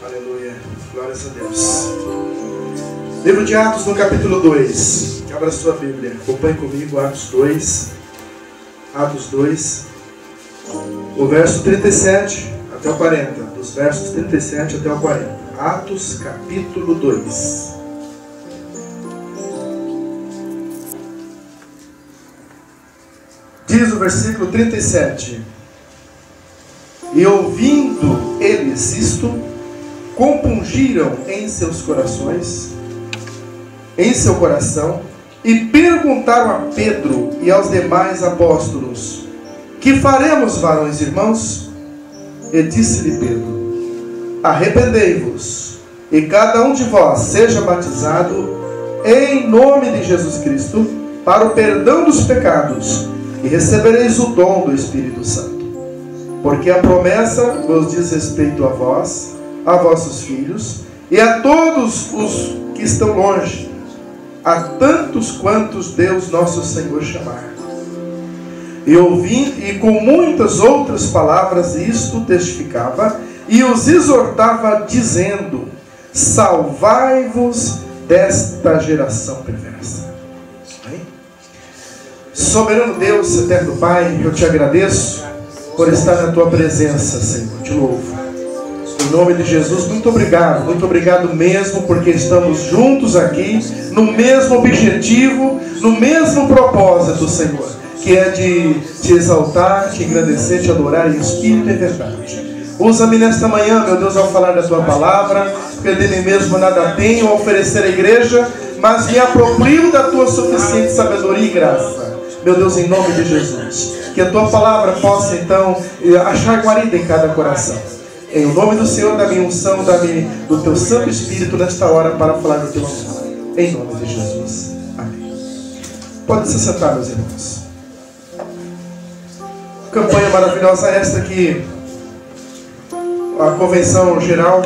Aleluia. Glórias a Deus. Livro de Atos, no capítulo 2. Abra a sua Bíblia. Acompanhe comigo, Atos 2. Atos 2. O verso 37 até o 40. Dos versos 37 até o 40. Atos, capítulo 2. Diz o versículo 37. E ouvindo eles isto, compungiram em seus corações, em seu coração, e perguntaram a Pedro e aos demais apóstolos: que faremos, varões irmãos? E disse-lhe Pedro: arrependei-vos, e cada um de vós seja batizado em nome de Jesus Cristo, para o perdão dos pecados, e recebereis o dom do Espírito Santo. Porque a promessa vos diz respeito a vós, a vossos filhos, e a todos os que estão longe, a tantos quantos Deus nosso Senhor chamar. E ouvindo, e com muitas outras palavras isto testificava, e os exortava, dizendo: salvai-vos desta geração perversa. Amém? Soberano Deus, eterno Pai, eu te agradeço por estar na tua presença, Senhor. Te louvo. Em nome de Jesus, muito obrigado mesmo, porque estamos juntos aqui, no mesmo objetivo, no mesmo propósito, Senhor, que é de te exaltar, te engrandecer, te adorar em espírito e verdade. Usa-me nesta manhã, meu Deus, ao falar da tua palavra, porque de mim mesmo nada tenho a oferecer à igreja, mas me aproprio da tua suficiente sabedoria e graça. Meu Deus, em nome de Jesus, que a tua palavra possa então achar guarida em cada coração. Em nome do Senhor, da minha unção, do teu Santo Espírito nesta hora para falar do teu amor. Em nome de Jesus. Amém. Pode se sentar, meus irmãos. Campanha maravilhosa esta que a Convenção Geral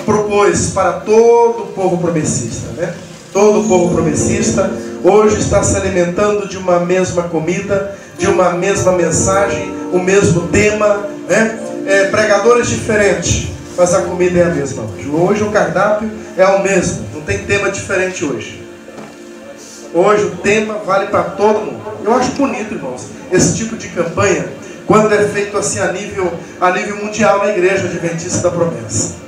propôs para todo o povo promessista, né? Todo o povo promessista hoje está se alimentando de uma mesma comida, de uma mesma mensagem, o mesmo tema, né? Pregadores diferentes, mas a comida é a mesma hoje. Hoje o cardápio é o mesmo, não tem tema diferente hoje. Hoje o tema vale para todo mundo. Eu acho bonito, irmãos, esse tipo de campanha, quando é feito assim a nível mundial na Igreja Adventista da Promessa.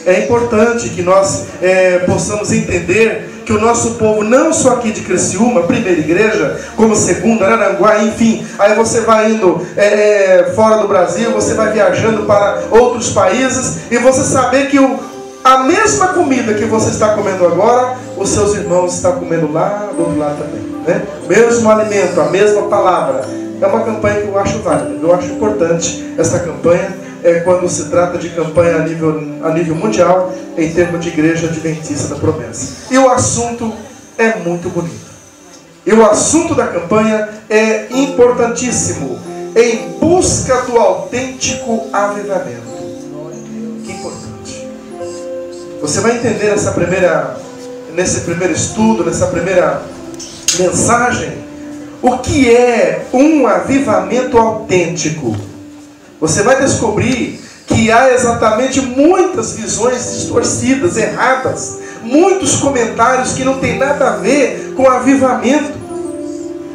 É importante que nós possamos entender que o nosso povo, não só aqui de Criciúma, primeira igreja, como segunda, Araranguá, enfim, aí você vai indo fora do Brasil, você vai viajando para outros países, e você saber que a mesma comida que você está comendo agora, os seus irmãos estão comendo lá do outro lado também, né? Mesmo alimento, a mesma palavra. É uma campanha que eu acho válida, eu acho importante essa campanha. Quando se trata de campanha a nível mundial, em termos de Igreja Adventista da Promessa. E o assunto é muito bonito. E o assunto da campanha é importantíssimo. Em busca do autêntico avivamento. Que importante. Você vai entender nesse primeiro estudo, nessa primeira mensagem, o que é um avivamento autêntico. Você vai descobrir que há exatamente muitas visões distorcidas, erradas, muitos comentários que não tem nada a ver com avivamento.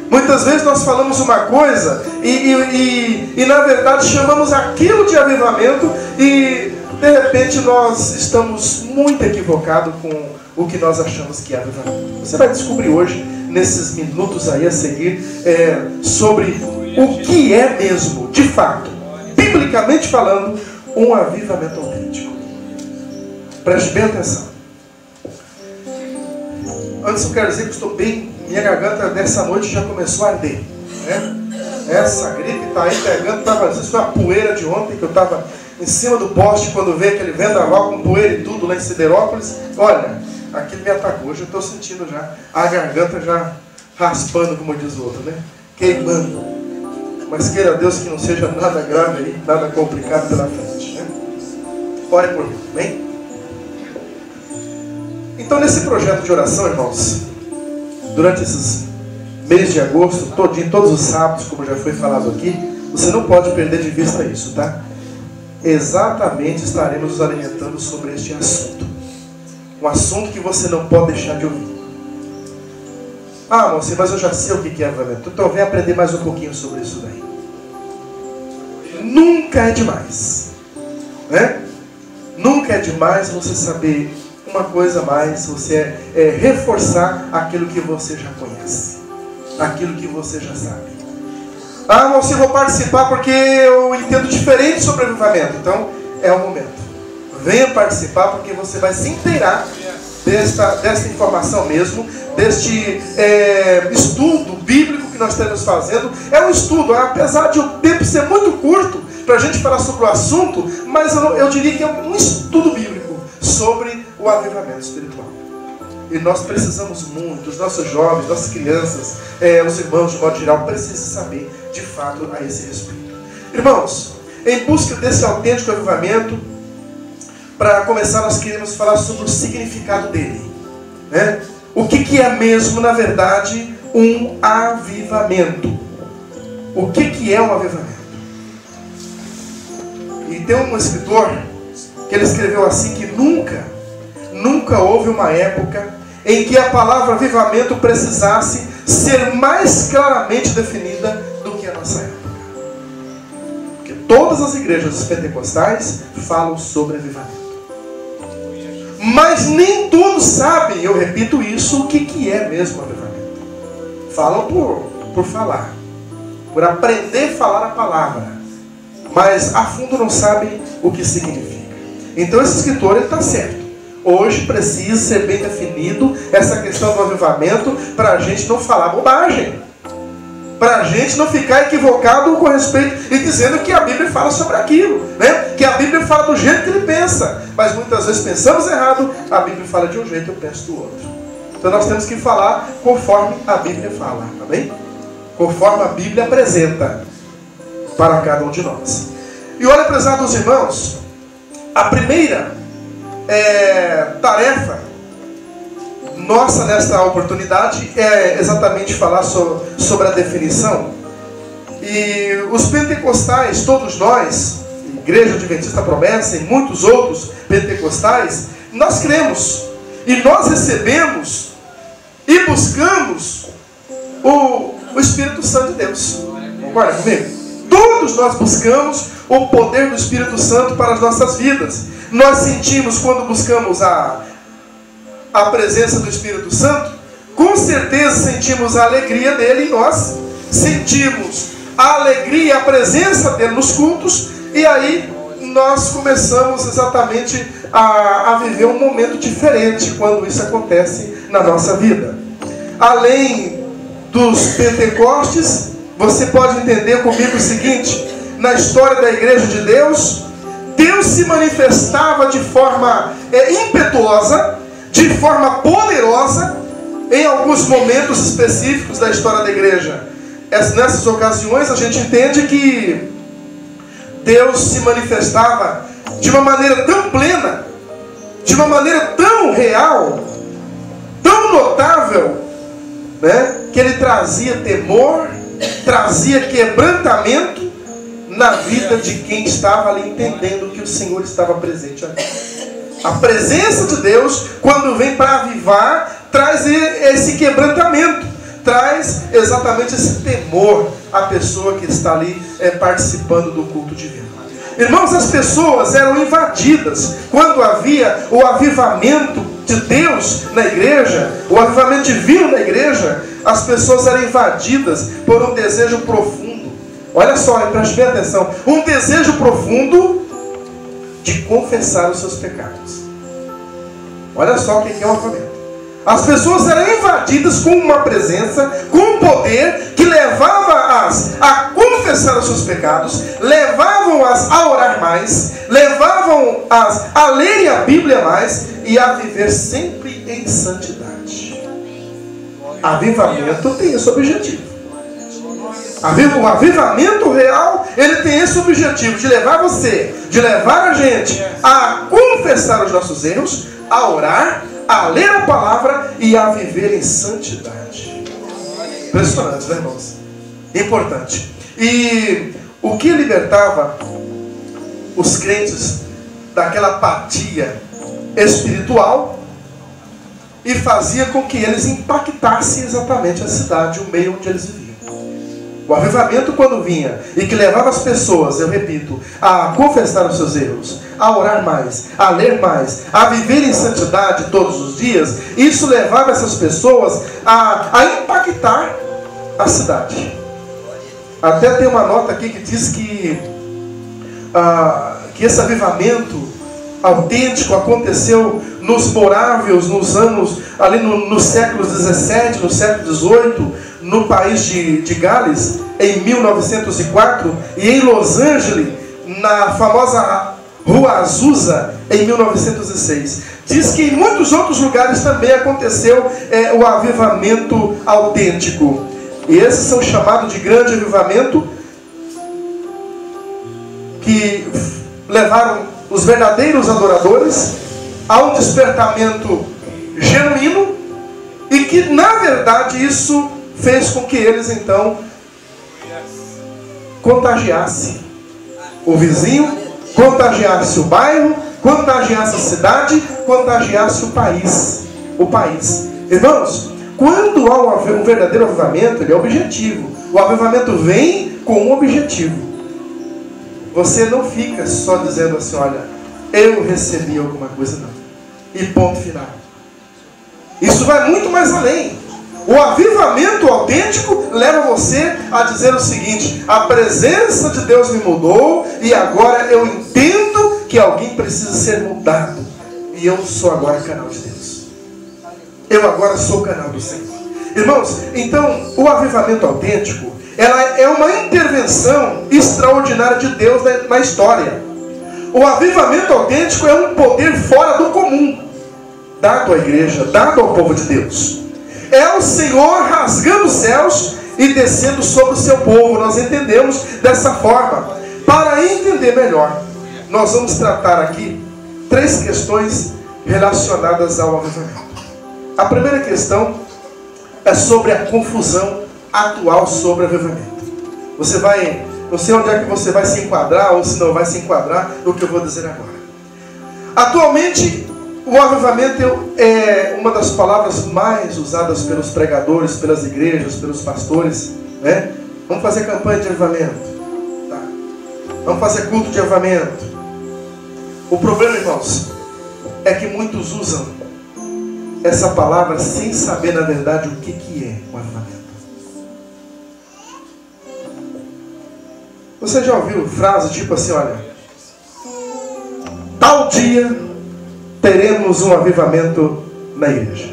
Muitas vezes nós falamos uma coisa e na verdade chamamos aquilo de avivamento e de repente nós estamos muito equivocados com o que nós achamos que é avivamento. Você vai descobrir hoje, nesses minutos aí a seguir, sobre o que é mesmo, de fato, biblicamente falando, um avivamento autêntico. Preste bem atenção. Antes eu quero dizer que estou bem, minha garganta dessa noite já começou a arder, né? Essa gripe está aí pegando, isso foi a poeira de ontem, que eu estava em cima do poste quando veio aquele vendaval com poeira e tudo lá em Siderópolis. Olha, aquilo me atacou, hoje eu estou sentindo já a garganta já raspando, como diz o outro, né? Queimando. Mas queira Deus que não seja nada grave aí, nada complicado pela frente, né? Ore por mim, bem? Então, nesse projeto de oração, irmãos, durante esses mês de agosto, todinho, todos os sábados, como já foi falado aqui, você não pode perder de vista isso, tá? exatamente estaremos nos alimentando sobre este assunto. Um assunto que você não pode deixar de ouvir. Ah, moça, mas eu já sei o que é avivamento. Então vem aprender mais um pouquinho sobre isso daí. Nunca é demais, né? Nunca é demais você saber uma coisa a mais, você reforçar aquilo que você já conhece, aquilo que você já sabe. Ah, moça, eu vou participar porque eu entendo diferente sobre avivamento. Então é o momento. Venha participar porque você vai se inteirar desta informação mesmo, deste estudo bíblico que nós estamos fazendo. É um estudo, apesar de o tempo ser muito curto para a gente falar sobre o assunto, mas eu diria que é um estudo bíblico sobre o avivamento espiritual. E nós precisamos muito, os nossos jovens, nossas crianças, os irmãos de modo geral, precisam saber de fato a esse respeito. Irmãos, em busca desse autêntico avivamento, para começar nós queremos falar sobre o significado dele, né? O que é mesmo, na verdade, um avivamento? O que é um avivamento? E tem um escritor que ele escreveu assim que nunca houve uma época em que a palavra avivamento precisasse ser mais claramente definida do que a nossa época. Porque todas as igrejas pentecostais falam sobre avivamento. Mas nem todos sabem, eu repito isso, o que é mesmo avivamento. Falam por falar, por aprender a falar a palavra, mas a fundo não sabem o que significa. Então esse escritor está certo. Hoje precisa ser bem definido essa questão do avivamento para a gente não falar bobagem, para a gente não ficar equivocado com respeito e dizendo que a Bíblia fala sobre aquilo, né? Que a Bíblia fala do jeito que ele pensa, mas muitas vezes pensamos errado, a Bíblia fala de um jeito e eu penso do outro. Então nós temos que falar conforme a Bíblia fala, amém? Conforme a Bíblia apresenta para cada um de nós. E olha, prezados irmãos, a primeira tarefa nossa nesta oportunidade é exatamente falar sobre a definição. E os pentecostais, todos nós, Igreja Adventista Promessa e muitos outros pentecostais, nós cremos e nós recebemos e buscamos o Espírito Santo de Deus. Concorda comigo? Todos nós buscamos o poder do Espírito Santo para as nossas vidas. Nós sentimos, quando buscamos a presença do Espírito Santo, com certeza sentimos a alegria dele em nós, sentimos a alegria e a presença dele nos cultos, e aí nós começamos exatamente a viver um momento diferente quando isso acontece na nossa vida. Além dos Pentecostes, você pode entender comigo o seguinte: na história da Igreja de Deus, Deus se manifestava de forma impetuosa, de forma poderosa, em alguns momentos específicos da história da igreja. Nessas ocasiões a gente entende que Deus se manifestava de uma maneira tão plena, de uma maneira tão real, tão notável, né, que ele trazia temor, trazia quebrantamento na vida de quem estava ali entendendo que o Senhor estava presente ali. A presença de Deus, quando vem para avivar, traz esse quebrantamento, traz exatamente esse temor à pessoa que está ali participando do culto divino. Irmãos, as pessoas eram invadidas quando havia o avivamento de Deus na igreja, o avivamento divino na igreja. As pessoas eram invadidas por um desejo profundo. Olha só, preste bem atenção. Um desejo profundo de confessar os seus pecados. Olha só o que é o avivamento. As pessoas eram invadidas com uma presença, com um poder que levava-as a confessar os seus pecados, levavam-as a orar mais, levavam-as a lerem a Bíblia mais e a viver sempre em santidade. Avivamento tem esse objetivo. O avivamento real, ele tem esse objetivo de levar você, de levar a gente a confessar os nossos erros, a orar, a ler a palavra e a viver em santidade. Impressionante, né, irmãos? Importante. E o que libertava os crentes daquela apatia espiritual e fazia com que eles impactassem exatamente a cidade, o meio onde eles viviam. O avivamento, quando vinha e que levava as pessoas, eu repito, a confessar os seus erros, a orar mais, a ler mais, a viver em santidade todos os dias, isso levava essas pessoas a impactar a cidade. Até tem uma nota aqui que diz que esse avivamento autêntico aconteceu nos moráveis, nos anos, ali no século XVII, no século XVIII, no país de Gales, em 1904, e em Los Angeles, na famosa Rua Azusa, em 1906. Diz que em muitos outros lugares também aconteceu o avivamento autêntico. E esses são chamados de grande avivamento, que levaram os verdadeiros adoradores a um despertamento genuíno, e que na verdade isso fez com que eles então contagiassem o vizinho, contagiasse o bairro, contagiasse a cidade, contagiasse o país. Irmãos, quando há um verdadeiro avivamento, ele é objetivo. O avivamento vem com um objetivo. Você não fica só dizendo assim, olha, eu recebi alguma coisa, não. E ponto final. Isso vai muito mais além. O avivamento autêntico leva você a dizer o seguinte: a presença de Deus me mudou e agora eu entendo que alguém precisa ser mudado. E eu sou agora canal de Deus. Eu agora sou canal do Senhor. Irmãos, então o avivamento autêntico, ela é uma intervenção extraordinária de Deus na história. O avivamento autêntico é um poder fora do comum, dado à igreja, dado ao povo de Deus. É o Senhor rasgando os céus e descendo sobre o seu povo. Nós entendemos dessa forma. Para entender melhor, nós vamos tratar aqui 3 questões relacionadas ao avivamento. A primeira questão é sobre a confusão atual sobre avivamento. Você vai, não sei onde é que você vai se enquadrar, ou se não vai se enquadrar no que eu vou dizer agora. Atualmente, o avivamento é uma das palavras mais usadas pelos pregadores, pelas igrejas, pelos pastores, né? Vamos fazer campanha de avivamento, tá? Vamos fazer culto de avivamento. O problema, irmãos, é que muitos usam essa palavra sem saber na verdade o que é o avivamento. Você já ouviu frase tipo assim, olha, tal dia teremos um avivamento na igreja.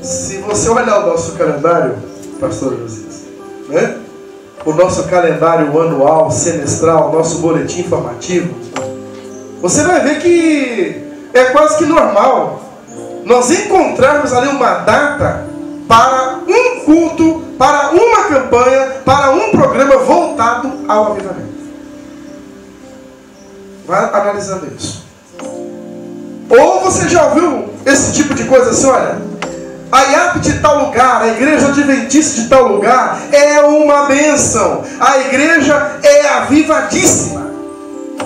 Se você olhar o nosso calendário, pastor Josias, né? O nosso calendário anual, semestral, nosso boletim informativo, você vai ver que é quase que normal nós encontrarmos ali uma data para um culto, para uma campanha, para um programa voltado ao avivamento. Vai analisando isso. Ou você já ouviu esse tipo de coisa assim, olha, a IAP de tal lugar, a igreja adventista de tal lugar é uma bênção, a igreja é avivadíssima.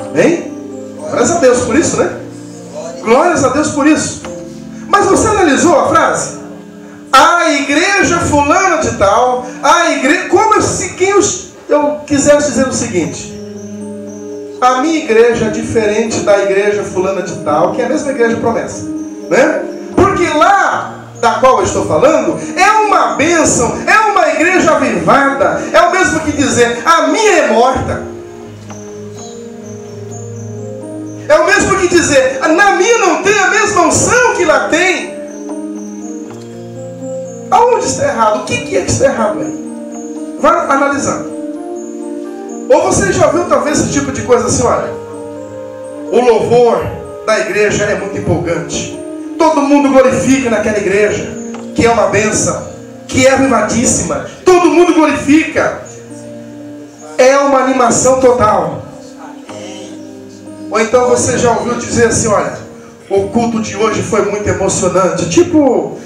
Amém? Glórias a Deus por isso, né? Glórias a Deus por isso. Mas você analisou a frase? A igreja fulana de tal, a igreja, como se quem eu quisesse dizer o seguinte: a minha igreja é diferente da igreja fulana de tal, que é a mesma igreja promessa, né? Porque lá da qual eu estou falando é uma bênção, é uma igreja avivada. É o mesmo que dizer, a minha é morta. É o mesmo que dizer, na minha não tem a mesma unção que lá tem. Aonde está errado? O que é que está errado aí? Vai analisando. Ou você já ouviu talvez esse tipo de coisa assim, olha, o louvor da igreja é muito empolgante. Todo mundo glorifica naquela igreja, que é uma bênção, que é avivadíssima. Todo mundo glorifica. É uma animação total. Ou então você já ouviu dizer assim, olha, o culto de hoje foi muito emocionante. Tipo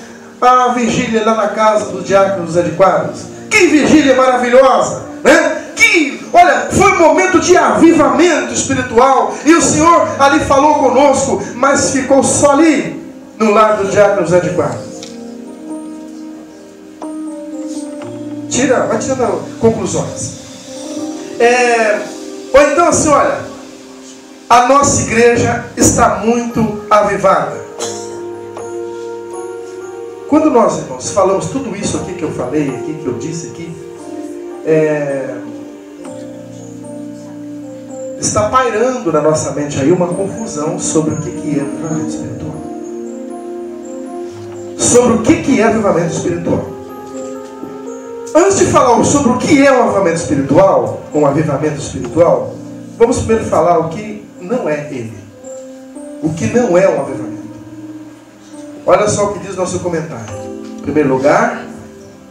a vigília lá na casa do diácono José de Quadros. Que vigília maravilhosa, né? Que Olha, foi um momento de avivamento espiritual. E o Senhor ali falou conosco, mas ficou só ali, no lar do diácono José de Quadros. Vai tirando conclusões. Ou então assim, olha, a nossa igreja está muito avivada. Quando nós, irmãos, falamos tudo isso aqui que eu falei, aqui que eu disse aqui, está pairando na nossa mente aí uma confusão sobre o que é avivamento espiritual. Sobre o que é avivamento espiritual. Antes de falar sobre o que é um avivamento espiritual, vamos primeiro falar o que não é ele. O que não é um avivamento. Olha só o que diz nosso comentário. Em primeiro lugar,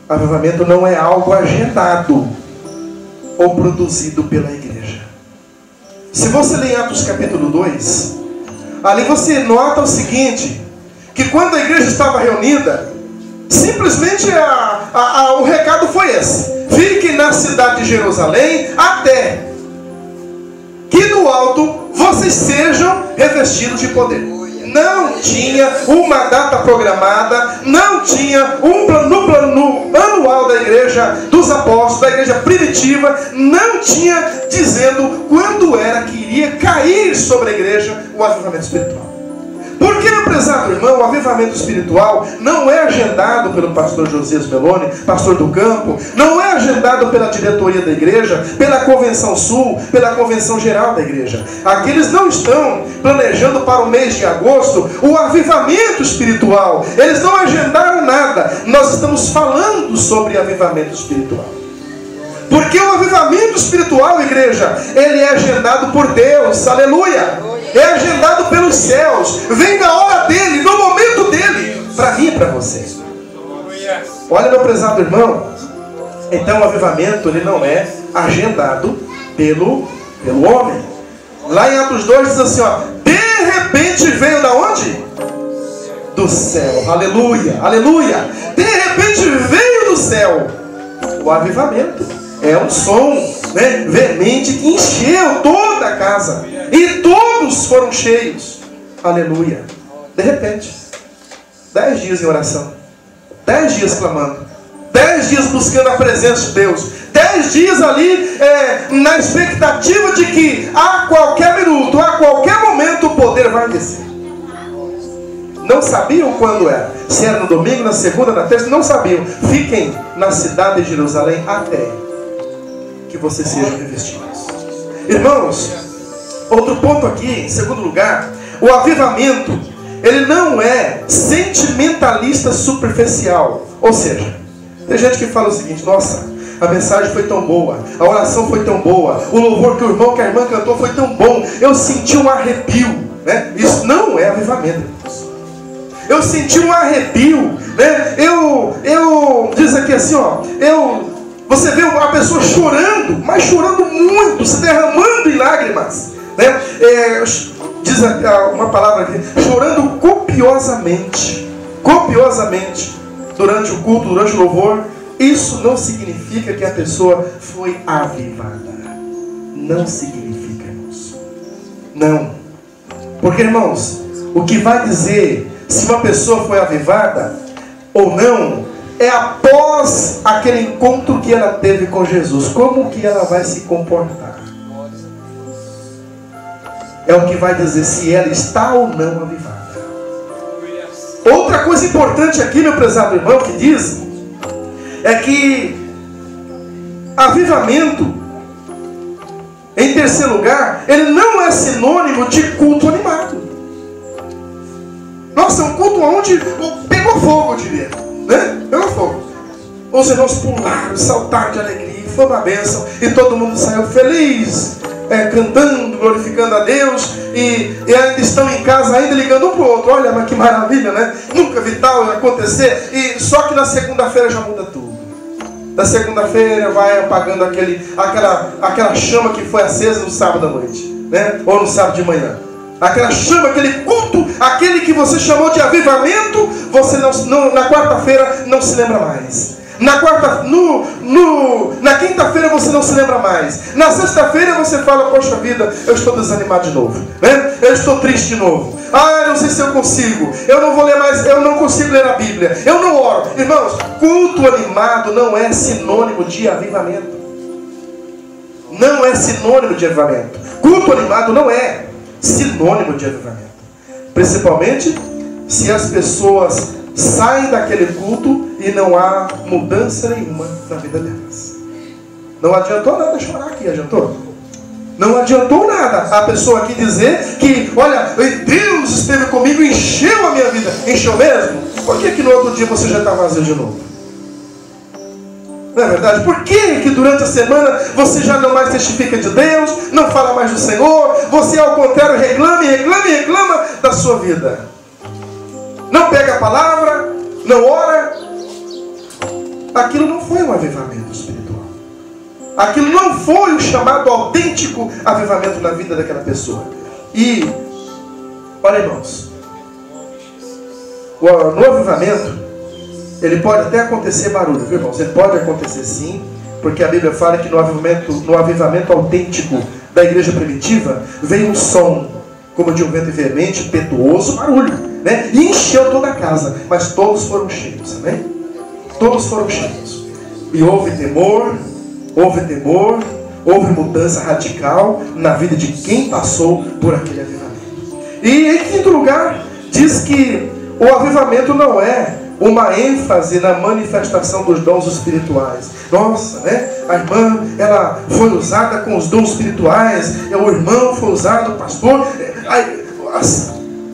avivamento não é algo agendado ou produzido pela igreja. Se você ler em Atos capítulo 2, ali você nota o seguinte, que quando a igreja estava reunida, simplesmente o recado foi esse: fiquem na cidade de Jerusalém até que do alto vocês sejam revestidos de poder. Não tinha uma data programada, não tinha no plano anual da igreja dos apóstolos, da igreja primitiva, não tinha dizendo quando era que iria cair sobre a igreja o avivamento espiritual. Porque, meu prezado irmão, o avivamento espiritual não é agendado pelo pastor Josias Meloni, pastor do campo, não é agendado pela diretoria da igreja, pela convenção sul, pela convenção geral da igreja. Aqueles não estão planejando para o mês de agosto o avivamento espiritual. Eles não agendaram nada. Nós estamos falando sobre avivamento espiritual. Porque o avivamento espiritual, igreja, ele é agendado por Deus, aleluia. É agendado pelos céus. Vem na hora dele, no momento dele, para mim e para você. Olha, meu prezado irmão, então o avivamento ele não é agendado pelo homem. Lá em Atos 2 diz assim, ó, de repente veio da onde? Do céu, aleluia, aleluia. De repente veio do céu o avivamento. É um som, né, veemente que encheu toda a casa. E todos foram cheios. Aleluia. De repente, 10 dias em oração, 10 dias clamando, 10 dias buscando a presença de Deus, 10 dias ali na expectativa de que a qualquer minuto, a qualquer momento o poder vai descer. Não sabiam quando era. Se era no domingo, na segunda, na terça, não sabiam. Fiquem na cidade de Jerusalém até que vocês sejam revestidos. Irmãos, outro ponto aqui, em segundo lugar, o avivamento, ele não é sentimentalista superficial. Ou seja, tem gente que fala o seguinte, nossa, a mensagem foi tão boa, a oração foi tão boa, o louvor que o irmão, que a irmã cantou foi tão bom, eu senti um arrepio, né? Isso não é avivamento, irmãos. Eu senti um arrepio, né? Eu diz aqui assim, ó, você vê a pessoa chorando, mas chorando muito, se derramando em lágrimas, né? Diz uma palavra aqui, chorando copiosamente, durante o culto, durante o louvor. Isso não significa que a pessoa foi avivada. Não significa, irmãos. Não. Porque, irmãos, o que vai dizer se uma pessoa foi avivada ou não é após aquele encontro que ela teve com Jesus. Como que ela vai se comportar? É o que vai dizer se ela está ou não avivada. Outra coisa importante aqui, meu prezado irmão, que diz, é que avivamento, em terceiro lugar, ele não é sinônimo de culto animado. Nossa, é um culto onde pegou fogo, eu diria, né? Pegou fogo. Os irmãos pularam, saltaram de alegria, foi uma bênção, e todo mundo saiu feliz, cantando, glorificando a Deus, e ainda estão em casa, ainda ligando um para o outro. Olha, mas que maravilha, né? Nunca vi tal acontecer. E só que na segunda-feira já muda tudo. Na segunda-feira vai apagando aquela chama que foi acesa no sábado à noite, né? Ou no sábado de manhã. Aquela chama, aquele culto, aquele que você chamou de avivamento, você não, na quarta-feira não se lembra mais. Na quinta-feira você não se lembra mais. Na sexta-feira você fala, poxa vida, eu estou desanimado de novo, né? Eu estou triste de novo. Eu não sei se eu consigo. Eu não vou ler mais, eu não consigo ler a Bíblia. Eu não oro. Irmãos, culto animado não é sinônimo de avivamento. Não é sinônimo de avivamento. Culto animado não é sinônimo de avivamento. Principalmente se as pessoas saem daquele culto e não há mudança nenhuma na vida delas. Não adiantou nada chorar aqui, adiantou? Não adiantou nada a pessoa aqui dizer que, olha, Deus esteve comigo e encheu a minha vida. Encheu mesmo? Por que no outro dia você já está vazio de novo? Não é verdade? Por que durante a semana você já não mais testifica de Deus, não fala mais do Senhor, você ao contrário reclama da sua vida? Não pega a palavra, não ora. Aquilo não foi um avivamento espiritual. Aquilo não foi o chamado autêntico avivamento na vida daquela pessoa. E, olha irmãos, no avivamento, ele pode até acontecer barulho, viu irmãos? Ele pode acontecer sim, porque a Bíblia fala que no avivamento autêntico da igreja primitiva, veio um som, como de um vento veemente, impetuoso, barulho, né? E encheu toda a casa, mas todos foram cheios, amém? Todos foram cheios. E houve temor, houve mudança radical na vida de quem passou por aquele avivamento. E em quinto lugar, diz que o avivamento não é uma ênfase na manifestação dos dons espirituais. Nossa, né? A irmã, ela foi usada com os dons espirituais, o irmão foi usado, o pastor,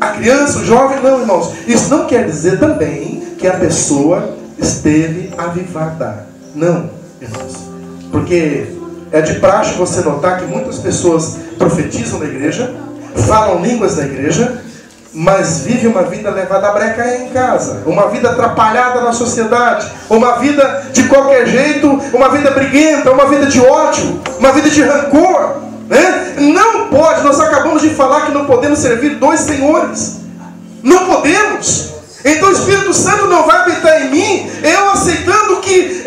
a criança, o jovem. Não, irmãos, isso não quer dizer também que a pessoa esteve avivada. Não, irmãos. Porque é de praxe você notar que muitas pessoas profetizam na igreja, falam línguas na igreja, mas vivem uma vida levada à breca em casa, uma vida atrapalhada na sociedade, uma vida de qualquer jeito, uma vida briguenta, uma vida de ódio, uma vida de rancor, né? Não pode, nós acabamos de falar que não podemos servir dois senhores. Não podemos. Então o Espírito Santo não vai habitar em mim, eu aceitando que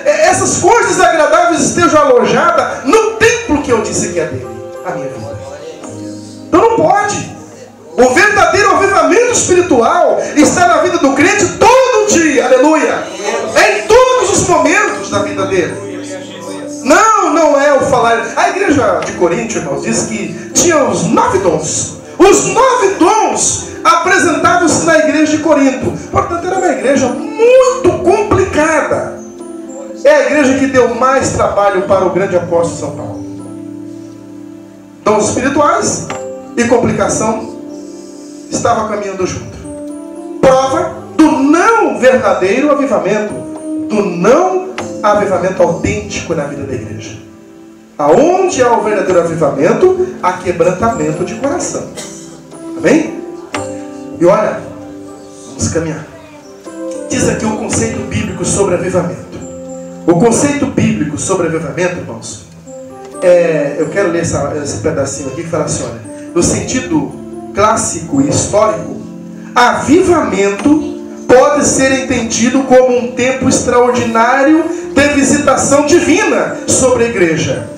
essas coisas agradáveis estejam alojadas no templo que eu disse que é dele, a minha vida. Então não pode. O verdadeiro avivamento espiritual está na vida do crente todo dia, aleluia. É em todos os momentos da vida dele. Não é o falar. A igreja de Corinto, irmãos, diz que tinha os 9 dons. Os 9 dons apresentados na igreja de Corinto. Portanto, era uma igreja muito complicada. É a igreja que deu mais trabalho para o grande apóstolo São Paulo. Dons espirituais e complicação estava caminhando junto. Prova do não verdadeiro avivamento, do não avivamento autêntico na vida da igreja. Aonde há o verdadeiro avivamento, há quebrantamento de coração. Amém? E olha, vamos caminhar. Diz aqui o conceito bíblico sobre avivamento. O conceito bíblico sobre avivamento, irmãos, eu quero ler esse pedacinho aqui que fala assim, olha, no sentido clássico e histórico, avivamento pode ser entendido como um tempo extraordinário de visitação divina sobre a igreja,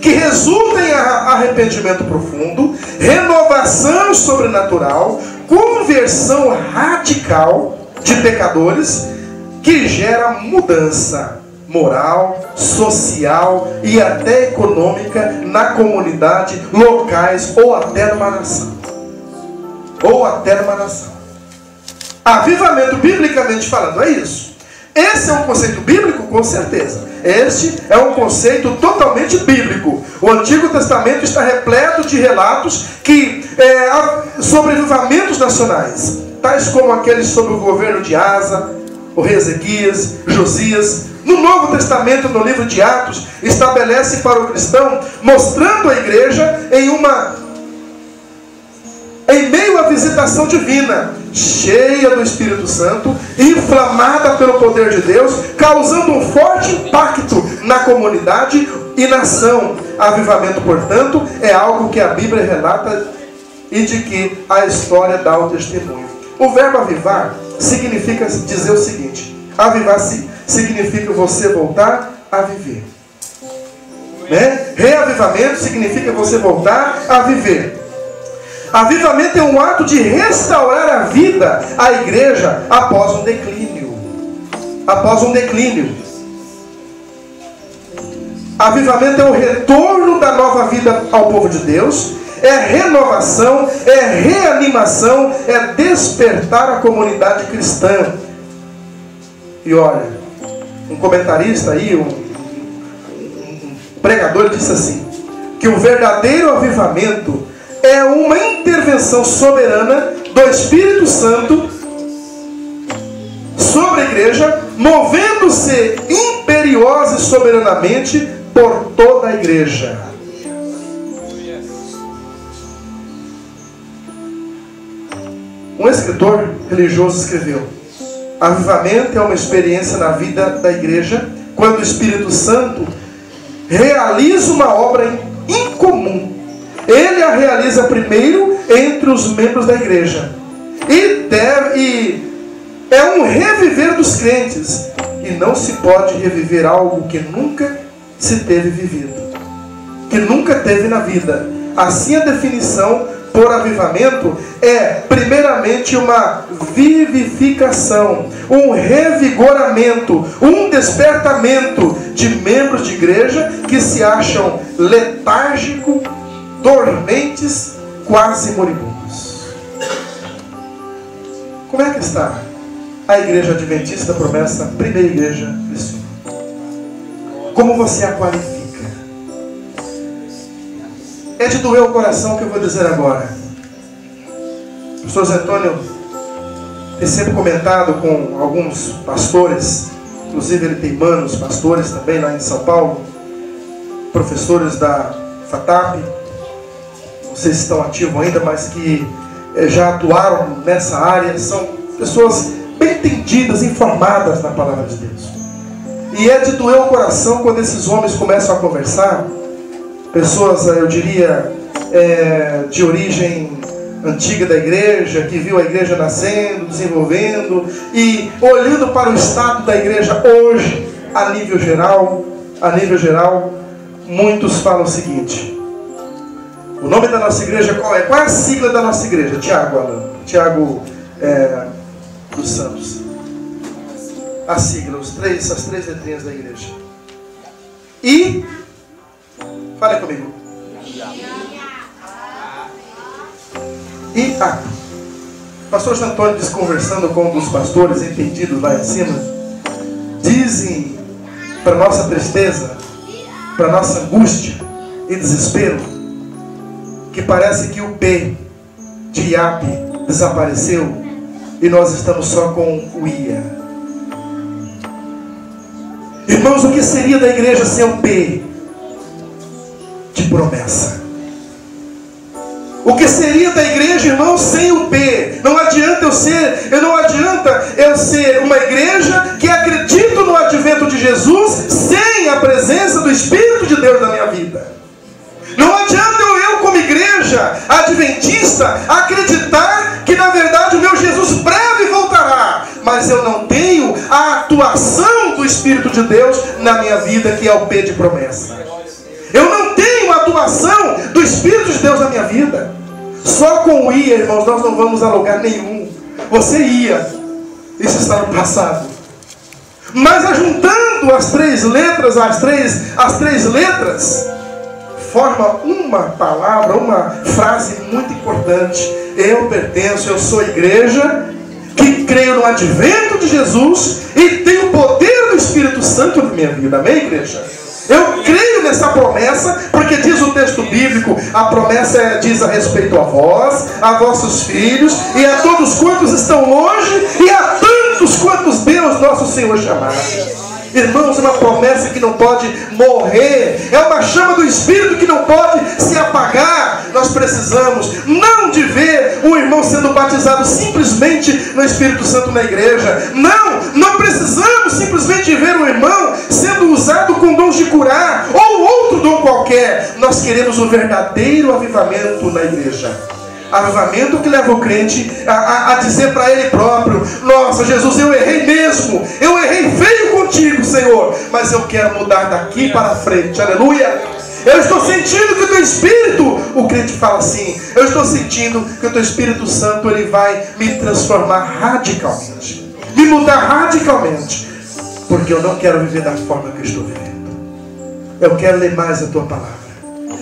que resulta em arrependimento profundo, renovação sobrenatural, conversão radical de pecadores, que gera mudança moral, social e até econômica na comunidade, locais ou até numa nação. Avivamento, biblicamente falando, é isso. Esse é um conceito bíblico? Com certeza. Este é um conceito totalmente bíblico. O Antigo Testamento está repleto de relatos sobre avivamentos nacionais, tais como aqueles sobre o governo de Asa, o rei Ezequias, Josias. No Novo Testamento, no livro de Atos, estabelece para o cristão, mostrando a igreja em meio à visitação divina, cheia do Espírito Santo, inflamada pelo poder de Deus, causando um forte impacto na comunidade e nação. Avivamento, portanto, é algo que a Bíblia relata e de que a história dá o testemunho. O verbo avivar significa dizer o seguinte: avivar significa você voltar a viver. Né? Reavivamento significa você voltar a viver. Avivamento é um ato de restaurar a vida à igreja após um declínio. Após um declínio. Avivamento é o retorno da nova vida ao povo de Deus. É renovação, é reanimação, é despertar a comunidade cristã. E olha, um comentarista aí, um pregador disse assim, que o verdadeiro avivamento é uma intervenção soberana do Espírito Santo sobre a igreja, movendo-se imperiosa e soberanamente por toda a igreja. Um escritor religioso escreveu: avivamento é uma experiência na vida da igreja quando o Espírito Santo realiza uma obra incomum. Ele a realiza primeiro entre os membros da igreja. E é um reviver dos crentes. E não se pode reviver algo que nunca se teve vivido, que nunca teve na vida. Assim, a definição por avivamento é primeiramente uma vivificação, um revigoramento, um despertamento de membros de igreja que se acham letárgicos, dormentes, quase moribundos. Como é que está a igreja adventista da promessa, primeira igreja cristã? Como você a qualifica? É de doer o coração o que eu vou dizer agora. O pastor Zé Antônio tem sempre comentado com alguns pastores, inclusive ele tem manos, pastores também lá em São Paulo, professores da FATAP, não sei se estão ativos ainda, mas que já atuaram nessa área, são pessoas bem entendidas, informadas na palavra de Deus. E é de doer o coração quando esses homens começam a conversar, pessoas, eu diria, de origem antiga da igreja, que viu a igreja nascendo, desenvolvendo, e olhando para o estado da igreja hoje, a nível geral, muitos falam o seguinte: o nome da nossa igreja qual é? Qual é a sigla da nossa igreja? Tiago dos Santos. A sigla, as três letrinhas da igreja. E fala comigo. IAP. O pastor José Antônio disse, conversando com um dos pastores entendidos lá em cima, dizem, para nossa tristeza, para nossa angústia e desespero, que parece que o P de IAP desapareceu e nós estamos só com o IA. Irmãos, o que seria da igreja sem o P de promessa? O que seria da igreja, irmãos, sem o P? Não adianta eu ser uma igreja que acredita no advento de Jesus sem a presença do Espírito de Deus na minha vida. Não adianta eu como igreja adventista acreditar que na verdade o meu Jesus breve voltará, mas eu não tenho a atuação do Espírito de Deus na minha vida, que é o P de promessa. Eu não tenho a atuação do Espírito de Deus na minha vida. Só com o IA, irmãos, nós não vamos a lugar nenhum. Você ia, isso está no passado. Mas ajuntando as três letras, forma uma palavra, uma frase muito importante. Eu pertenço, eu sou igreja que creio no advento de Jesus e tenho o poder do Espírito Santo na minha vida. Amém, igreja? Eu creio nessa promessa, porque diz o texto bíblico, a promessa diz a respeito a vós, a vossos filhos, e a todos quantos estão longe, e a tantos quantos Deus nosso Senhor chamar. Irmãos, é uma promessa que não pode morrer, é uma chama do Espírito que não pode se apagar. Nós precisamos não de ver um irmão sendo batizado simplesmente no Espírito Santo na igreja. Não precisamos simplesmente ver um irmão sendo usado com dons de curar ou outro dom qualquer. Nós queremos o verdadeiro avivamento na igreja. Avivamento que leva o crente a dizer para ele próprio: nossa, Jesus, eu errei mesmo, eu errei feio contigo, Senhor, mas eu quero mudar daqui para frente. Aleluia. Eu estou sentindo que o teu Espírito, o crente fala assim, eu estou sentindo que o teu Espírito Santo, ele vai me transformar radicalmente, me mudar radicalmente, porque eu não quero viver da forma que eu estou vivendo. Eu quero ler mais a tua palavra,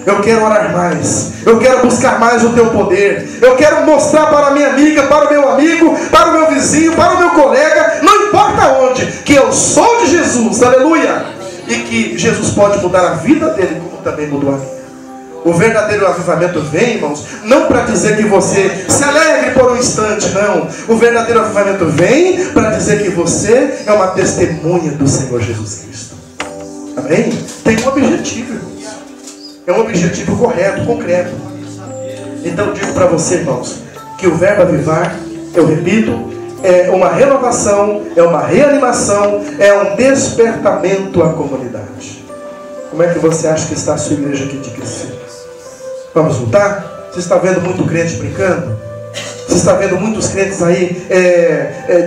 eu quero orar mais, eu quero buscar mais o teu poder, eu quero mostrar para a minha amiga, para o meu amigo, para o meu vizinho, para o meu colega, não importa onde, que eu sou de Jesus, aleluia, e que Jesus pode mudar a vida dele como também mudou a minha. O verdadeiro avivamento vem, irmãos, não para dizer que você se alegre por um instante, não. O verdadeiro avivamento vem para dizer que você é uma testemunha do Senhor Jesus Cristo. Amém? Tem um objetivo, irmãos. É um objetivo correto, concreto. Então eu digo para você, irmãos, que o verbo avivar, eu repito, é uma renovação, é uma reanimação, é um despertamento à comunidade. Como é que você acha que está a sua igreja aqui de Cristo? Vamos lutar? Você está vendo muito crente brincando? Você está vendo muitos crentes aí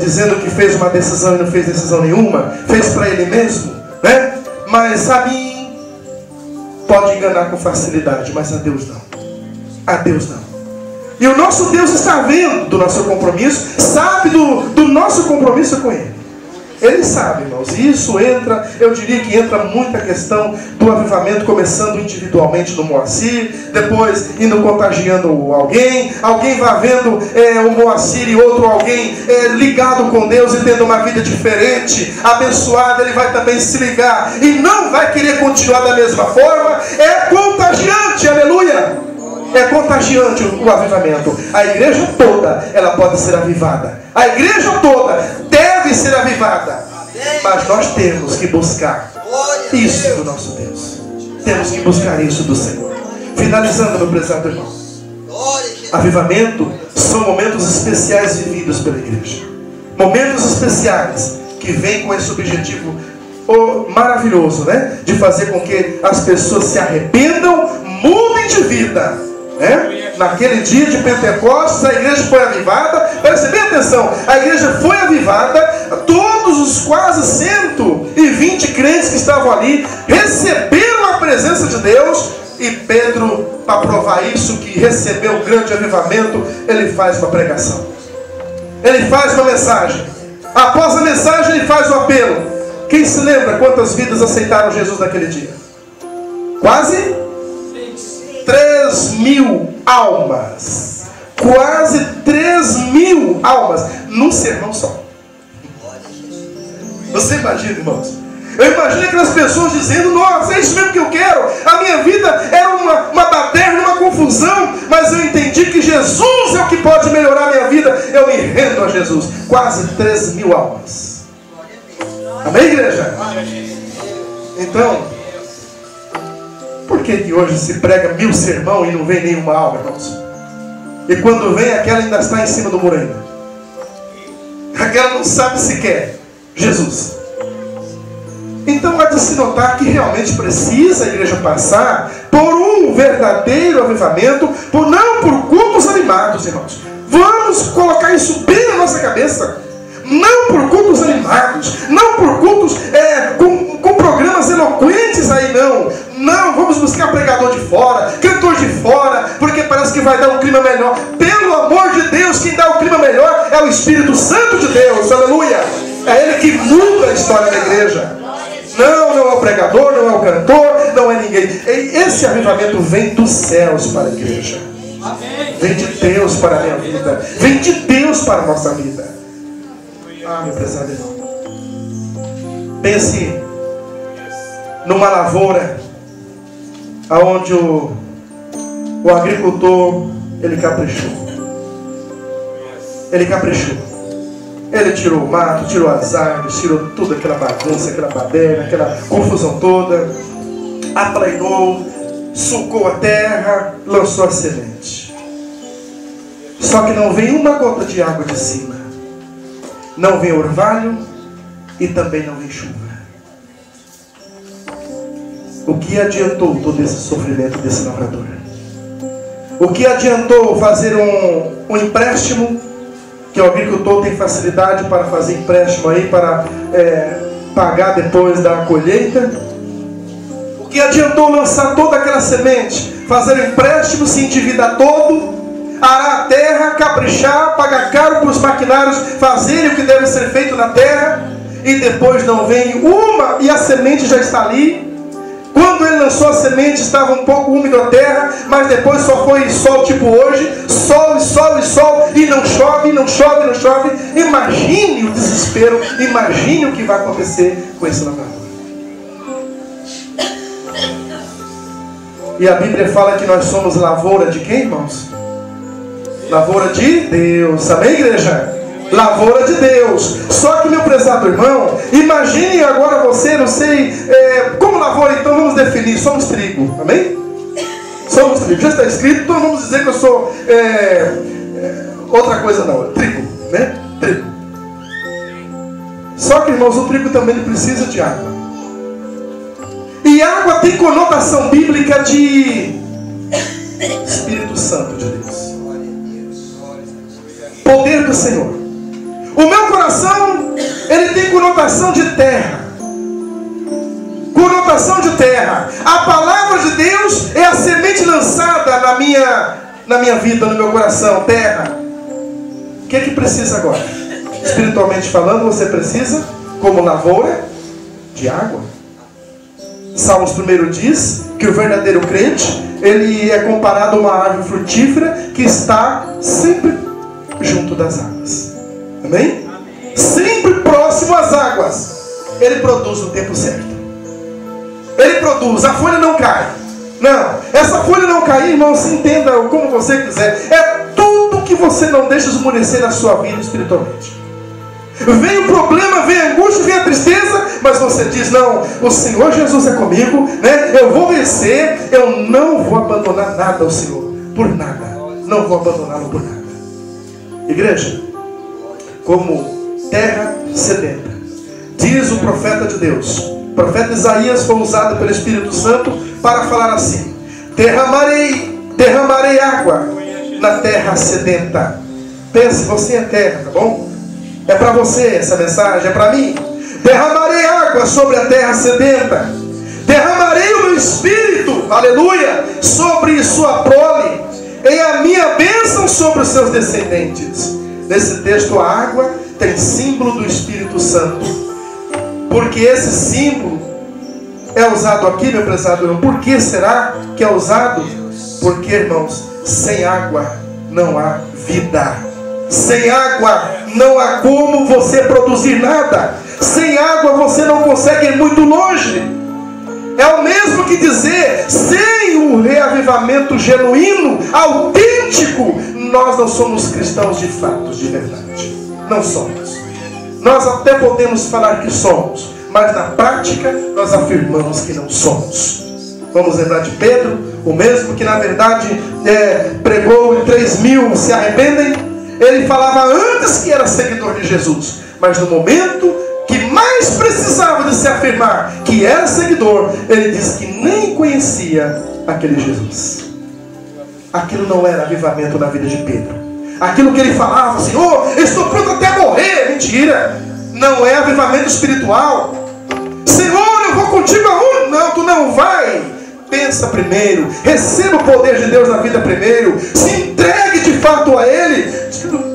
dizendo que fez uma decisão e não fez decisão nenhuma? Fez para ele mesmo, né? Mas a mim pode enganar com facilidade, mas a Deus não. A Deus não. E o nosso Deus está vendo do nosso compromisso, sabe do nosso compromisso com Ele. Ele sabe, irmãos. E isso entra, eu diria que entra muita questão do avivamento, começando individualmente no Moacir, depois indo contagiando alguém vai vendo o Moacir e outro alguém ligado com Deus e tendo uma vida diferente, abençoada, ele vai também se ligar e não vai querer continuar da mesma forma. É contagiante, aleluia. É contagiante o avivamento. A igreja toda, ela pode ser avivada. A igreja toda deve ser avivada. Mas nós temos que buscar isso do nosso Deus. Temos que buscar isso do Senhor. Finalizando, meu prezado irmão, avivamento são momentos especiais vividos pela igreja. Momentos especiais que vêm com esse objetivo maravilhoso, né? De fazer com que as pessoas se arrependam, mudem de vida. Naquele dia de Pentecostes, a igreja foi avivada. Preste bem atenção, a igreja foi avivada. Todos os quase 120 crentes que estavam ali receberam a presença de Deus. E Pedro, para provar isso, que recebeu o grande avivamento, ele faz uma pregação, ele faz uma mensagem. Após a mensagem, ele faz o apelo. Quem se lembra quantas vidas aceitaram Jesus naquele dia? Quase 3.000 almas. Quase 3.000 almas num sermão só. Você imagina, irmãos? Eu imagino aquelas pessoas dizendo: nossa, é isso mesmo que eu quero. A minha vida era uma baderna, uma confusão, mas eu entendi que Jesus é o que pode melhorar a minha vida. Eu me rendo a Jesus. Quase 3.000 almas. Amém, igreja? Então, por que hoje se prega 1000 sermão e não vem nenhuma alma, irmãos? E quando vem, aquela ainda está em cima do muro ainda. Aquela não sabe sequer Jesus. Então há de se notar que realmente precisa a igreja passar por um verdadeiro avivamento, não por cultos animados, irmãos. Vamos colocar isso bem na nossa cabeça. Não por cultos animados, não por cultos com programas eloquentes aí, não. Não, vamos buscar pregador de fora, cantor de fora, porque parece que vai dar um clima melhor. Pelo amor de Deus, quem dá o clima melhor é o Espírito Santo de Deus, aleluia. É Ele que muda a história da igreja. Não é o pregador, não é o cantor, não é ninguém. Esse avivamento vem dos céus para a igreja. Vem de Deus para a minha vida, vem de Deus para a nossa vida. Meu prezado irmão, pense numa lavoura aonde o agricultor ele caprichou. Ele tirou o mato, tirou as árvores, tirou tudo, aquela bagunça, aquela baderna, aquela confusão toda, aplainou, sulcou a terra, lançou a semente. Só que não vem uma gota de água de cima. Não vem orvalho e também não vem chuva. O que adiantou todo esse sofrimento desse lavrador? O que adiantou fazer um empréstimo, que o agricultor tem facilidade para fazer empréstimo aí, para pagar depois da colheita? O que adiantou lançar toda aquela semente, fazer um empréstimo, se endividar todo, arar a terra, caprichar, pagar caro para os maquinários fazerem o que deve ser feito na terra, e depois não vem uma e a semente já está ali? Quando ele lançou a semente estava um pouco úmido a terra, mas depois só foi sol tipo hoje, sol e sol e sol, e não chove, não chove, não chove. Imagine o desespero, imagine o que vai acontecer com esse lavrador. E a Bíblia fala que nós somos lavoura de quem, irmãos? Lavoura de Deus, amém, igreja? Lavoura de Deus. Só que, meu prezado irmão, imagine agora você, não sei, como lavoura, então vamos definir, somos trigo, amém? Somos trigo, já está escrito, então vamos dizer que eu sou outra coisa não, trigo, né? Trigo. Só que, irmãos, o trigo também precisa de água. E água tem conotação bíblica de Espírito Santo de Deus, poder do Senhor. O meu coração, ele tem conotação de terra. Conotação de terra. A palavra de Deus é a semente lançada na minha vida, no meu coração, terra. O que é que precisa agora? Espiritualmente falando, você precisa, como lavoura, de água. Salmos 1 diz que o verdadeiro crente, ele é comparado a uma árvore frutífera que está sempre junto das águas. Amém? Sempre próximo às águas. Ele produz no tempo certo. Ele produz, a folha não cai. Não, essa folha não cair, irmão, se entenda como você quiser. É tudo que você não deixa esmorecer na sua vida espiritualmente. Vem o problema, vem a angústia, vem a tristeza, mas você diz, não, o Senhor Jesus é comigo, né? Eu vou vencer, eu não vou abandonar nada ao Senhor, por nada. Não vou abandoná-lo por nada. Igreja, como terra sedenta, diz o profeta de Deus, o profeta Isaías foi usado pelo Espírito Santo para falar assim: derramarei água na terra sedenta. Pense, você é terra, tá bom? É para você essa mensagem, é para mim. Derramarei água sobre a terra sedenta, derramarei o meu espírito, aleluia, sobre sua prole, e a minha bênção sobre os seus descendentes. Nesse texto, a água tem símbolo do Espírito Santo. Porque esse símbolo é usado aqui, meu prezado irmão. Por que será que é usado? Porque, irmãos, sem água não há vida. Sem água não há como você produzir nada. Sem água você não consegue ir muito longe. É o mesmo que dizer, sem o reavivamento genuíno, autêntico, nós não somos cristãos de fato, de verdade. Não somos. Nós até podemos falar que somos, mas na prática nós afirmamos que não somos. Vamos lembrar de Pedro, o mesmo que na verdade pregou e 3.000 se arrependem. Ele falava antes que era seguidor de Jesus, mas no momento que mais precisava de se afirmar que era seguidor, ele disse que nem conhecia aquele Jesus. Aquilo não era avivamento na vida de Pedro. Aquilo que ele falava, Senhor, eu estou pronto até morrer. Mentira. Não é avivamento espiritual. Senhor, eu vou contigo aonde? Não, tu não vai. Pensa primeiro. Receba o poder de Deus na vida primeiro. Se entregue de fato a Ele.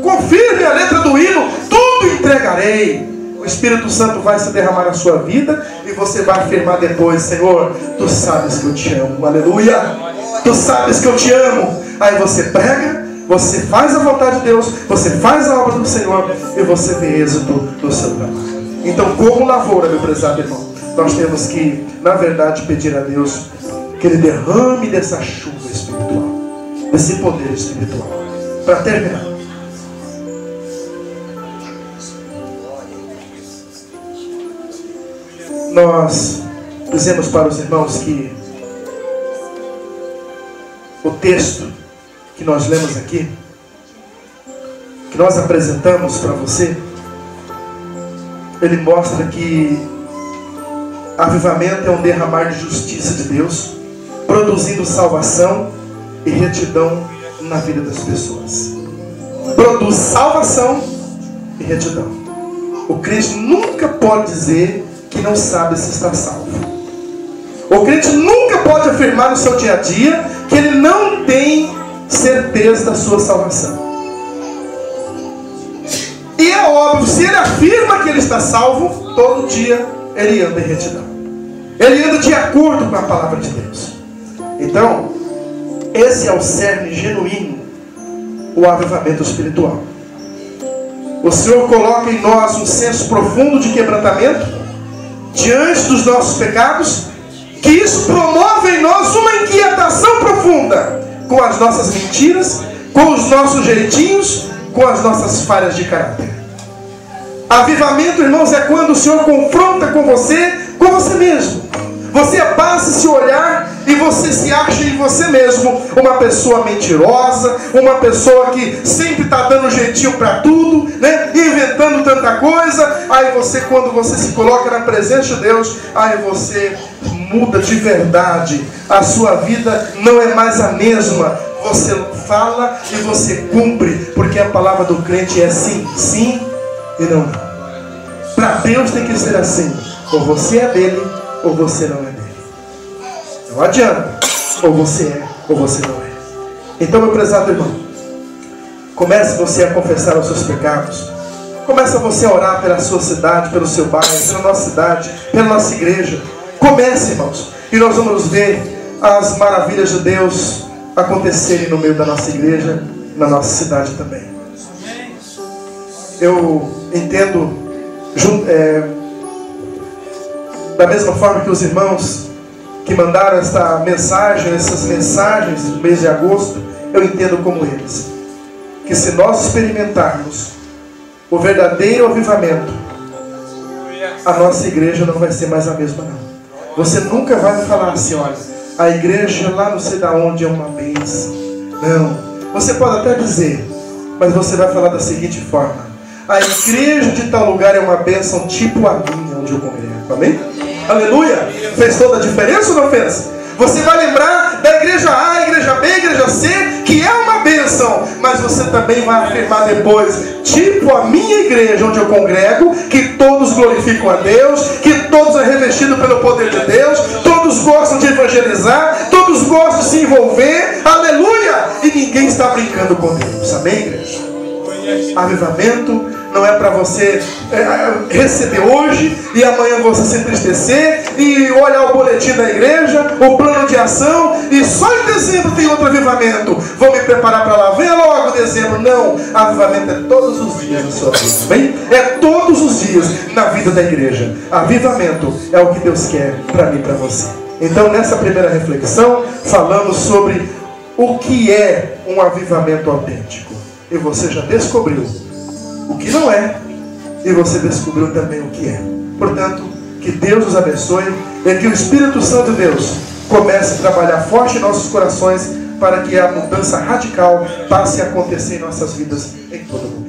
Confirme a letra do hino. Tudo entregarei. O Espírito Santo vai se derramar na sua vida e você vai afirmar depois, Senhor, tu sabes que eu te amo. Aleluia. Tu sabes que eu te amo. Aí você prega, você faz a vontade de Deus, você faz a obra do Senhor e você vê êxito no seu trabalho. Então, como lavoura, meu prezado irmão, nós temos que, na verdade, pedir a Deus que Ele derrame dessa chuva espiritual, desse poder espiritual. Para terminar, nós dizemos para os irmãos que o texto que nós lemos aqui, que nós apresentamos para você, ele mostra que avivamento é um derramar de justiça de Deus, produzindo salvação e retidão na vida das pessoas. Produz salvação e retidão. O crente nunca pode dizer que não sabe se está salvo. O crente nunca pode afirmar no seu dia a dia que ele não tem certeza da sua salvação. E é óbvio, se ele afirma que ele está salvo, todo dia ele anda em retidão. Ele anda de acordo com a palavra de Deus. Então, esse é o cerne genuíno, o avivamento espiritual. O Senhor coloca em nós um senso profundo de quebrantamento diante dos nossos pecados, que isso promove em nós uma inquietação profunda com as nossas mentiras, com os nossos jeitinhos, com as nossas falhas de caráter. Avivamento, irmãos, é quando o Senhor confronta com você mesmo. Você passa a se olhar e você se acha em você mesmo uma pessoa mentirosa, uma pessoa que sempre está dando jeitinho para tudo, né? Inventando tanta coisa. Aí você, quando você se coloca na presença de Deus, aí você muda de verdade. A sua vida não é mais a mesma. Você fala e você cumpre, porque a palavra do crente é sim, sim e não não. Para Deus tem que ser assim. Ou você é dele, ou você não é dele. Não adianta. Ou você é, ou você não é. Então, meu prezado irmão, comece você a confessar os seus pecados. Comece você a orar pela sua cidade, pelo seu bairro, pela nossa cidade, pela nossa igreja. Comece, irmãos. E nós vamos ver as maravilhas de Deus acontecerem no meio da nossa igreja, na nossa cidade também. Eu entendo, da mesma forma que os irmãos que mandaram esta mensagem, essas mensagens do mês de agosto, eu entendo como eles, que se nós experimentarmos o verdadeiro avivamento, a nossa igreja não vai ser mais a mesma não. Você nunca vai falar assim, olha, a igreja lá não sei da onde é uma bênção. Não, você pode até dizer, mas você vai falar da seguinte forma: a igreja de tal lugar é uma bênção tipo a minha, onde eu congrego. Amém? Aleluia! Fez toda a diferença ou não fez? Você vai lembrar da igreja A, a igreja B, a igreja C, que é uma bênção, mas você também vai afirmar depois, tipo a minha igreja onde eu congrego, que todos glorificam a Deus, que todos são revestidos pelo poder de Deus, todos gostam de evangelizar, todos gostam de se envolver, aleluia! E ninguém está brincando com Deus. Amém, igreja? Avivamento não é para você receber hoje e amanhã você se entristecer e olhar o boletim da igreja, o plano de ação, e só em dezembro tem outro avivamento. Vou me preparar para lá, vem logo dezembro. Não, avivamento é todos os dias na sua vida, bem? É todos os dias na vida da igreja. Avivamento é o que Deus quer para mim e para você. Então, nessa primeira reflexão, falamos sobre o que é um avivamento autêntico. E você já descobriu o que não é, e você descobriu também o que é. Portanto, que Deus os abençoe e que o Espírito Santo de Deus comece a trabalhar forte em nossos corações para que a mudança radical passe a acontecer em nossas vidas em todo mundo.